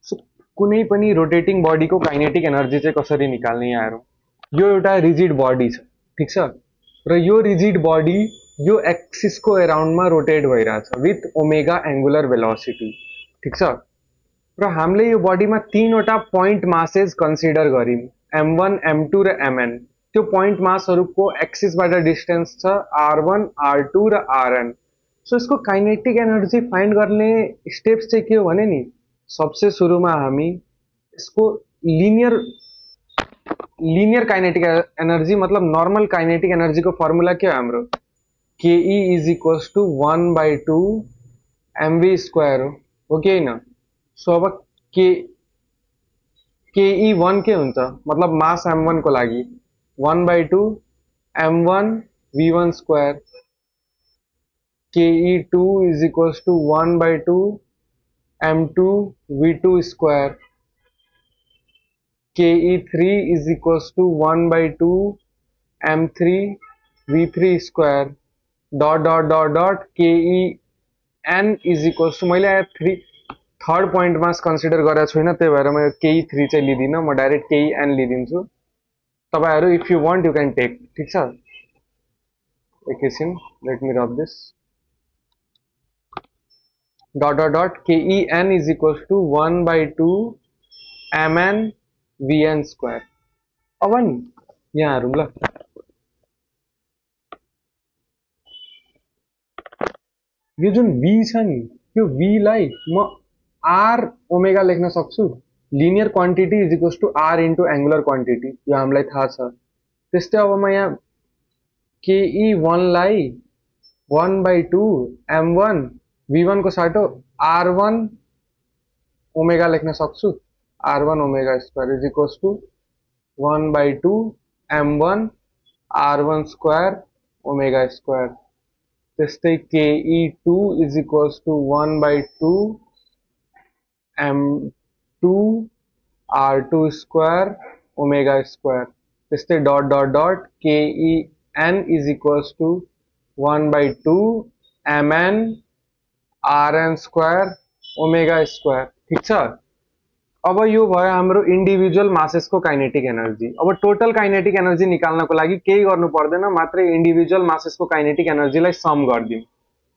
So कुनै पनि rotating बडीको काइनेटिक एनर्जी चाहिँ कसरी निकाल्ने यहाँहरु? यो एउटा रिजिड बडी छ, ठीक छ? र यो रिजिड बडी यो एक्सिसको अराउन्डमा रोटेट भइरहेछ विथ ओमेगा एंगुलर वेलोसिटी, ठीक छ? र हामीले यो बडीमा तीनवटा पोइन्ट मासेस कन्सिडर गर्यौं, m1 m2 र mn। त्यो पोइन्ट मासहरुको एक्सिसबाट डिस्टेन्स छ r1 r2 र rn। सो यसको काइनेटिक एनर्जी फाइन्ड गर्ने स्टेप्स चाहिँ के हो भने नि, सबसे सुरुमा हामी इसको लीनियर काइनेटिक एनर्जी मतलब नॉर्मल काइनेटिक एनर्जी को फॉर्मूला क्या है हाम्रो? K is equals to 1/2 mv square हो कि हैन? सो अब के ई 1 के हुन्छ मतलब मास m1 को लागि 1/2 m1 v1 square. K E 2 is equals to 1/2 m2 v2 square. KE3 is equals to 1/2 M3 V3 square dot KEN is equals to मैले थर्ड पॉइंट मास कंसिडर गरेको छैन, त्यही भएर म KE3 चाहिँ लिदिन, म डाइरेक्ट KEN लिदिन्छु। तपाईहरु if you want you can take, ठीक छ? एकैछिन let me rub this dot KEN is equals to 1/2 MN VN square. अब नि यहाँ हेरौँ ल, यो जुन V छ नि, यो V लाई म R ओमेगा लेख्न सक्छु। Linear quantity is equals to R into angular quantity, यो हामीलाई थाहा छ। त्यस्तै अब म यहाँ KE1 लाई 1/2 M1 V1 को साटो R1 ओमेगा लेख्न सक्छु। R1 omega square is equals to 1/2 M1 R1 square omega square. त्यस्तै KE2 is equals to 1/2 M2 R2 square omega square. त्यस्तै dot KEN is equals to 1/2 MN RN square omega square, ठीक छ? अब यो भयो हाम्रो इन्डिभिजुअल मासेस को kinetic energy. अब टोटल काइनेटिक एनर्जी निकाल्नको लागि केही गर्नु पर्दैन, मात्रै इन्डिभिजुअल मासेस को काइनेटिक एनर्जीलाई सम गर्दियौ,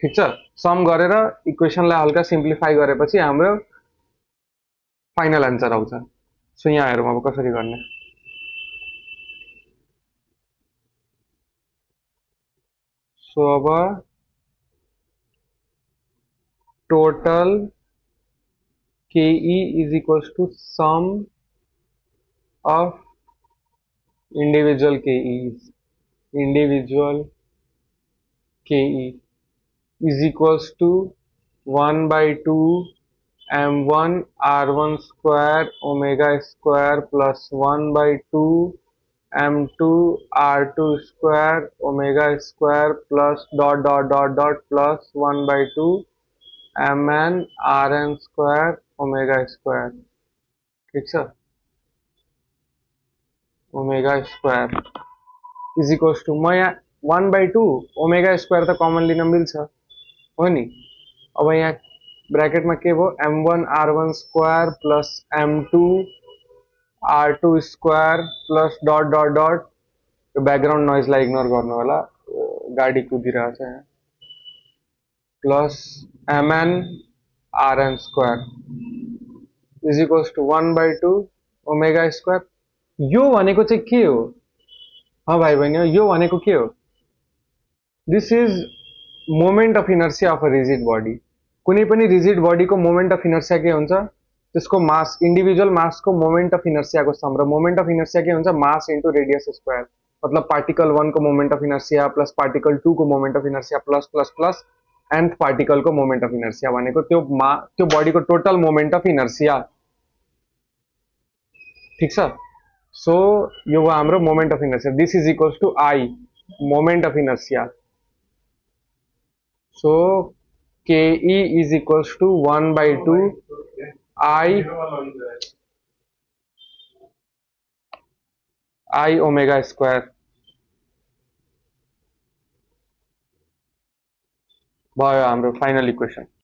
ठीक छ? सम गरेर इक्वेसनलाई हल्का सिम्प्लिफाई गरेपछि हाम्रो फाइनल आन्सर आउँछ। सो यहाँ हेरौँ अब कसरी गर्ने। सो अब total KE is equals to sum of individual KEs. Individual KE is equals to 1/2 M1 R1 square omega square plus 1/2 M2 R2 square omega square plus dot plus 1/2 MN RN square omega square, ठीक छ? Omega square is equals to म यहाँ 1/2 omega square त common लिन मिल्छ हो नि। अब यहाँ ब्रैकेट में के भयो M1 R1 स्क्वायर प्लस M2 R2 स्क्वायर प्लस डट बैकग्राउंड नॉइज लाई इग्नोर गर्नु होला, गाडी कुदिरहेछ यहाँ, plus MN RN square is equals to 1/2 omega square. यो भनेको चाहिँ के हो? हाँ भाइ बहिनी, यो भनेको के हो? This is moment of inertia of a rigid body. कुनै पनि रिजिड बडी को मोमेंट अफ इनर्सिया के हुन्छ? त्यसको मास, इंडिविजुअल मास को मोमेंट अफ इनर्सिया को सम। र मोमेंट अफ इनर्सिया के हुन्छ? Mass into radius square. मतलब पार्टिकल 1 को moment of inertia plus particle 2 को moment of inertia plus plus plus nth particle को मोमेंट अफ इनर्सिया भनेको त्यो बडी को टोटल मोमेंट अफ इनर्सिया, ठीक छ? सो यो हो हाम्रो moment of inertia. This is equals to I moment of inertia. So KE is equals to 1/2 I omega square भयो हाम्रो फाइनल इक्वेसन।